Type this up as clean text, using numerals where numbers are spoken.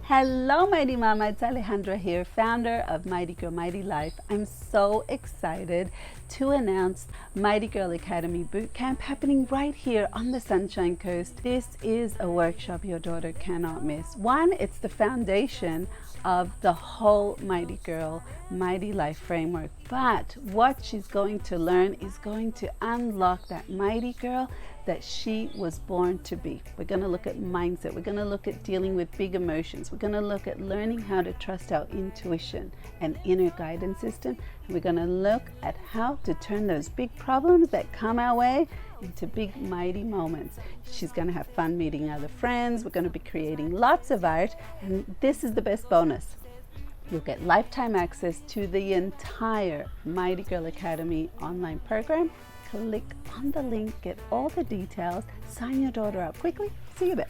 Hello Mighty Mama, it's Alejandra here, founder of Mighty Girl Mighty Life. I'm so excited to announce Mighty Girl Academy Bootcamp happening right here on the Sunshine Coast. This is a workshop your daughter cannot miss. One, it's the foundation of the whole Mighty Girl Mighty Life framework, but what she's going to learn is going to unlock that Mighty Girl that she was born to be. We're going to look at mindset. We're going to look at dealing with big emotions. We're going to look at learning how to trust our intuition and inner guidance system. And we're going to look at how to turn those big problems that come our way into big mighty moments. She's going to have fun meeting other friends. We're going to be creating lots of art, and this is the best bonus. You'll get lifetime access to the entire Mighty Girl Academy online program. Click on the link, get all the details, sign your daughter up quickly. See you there.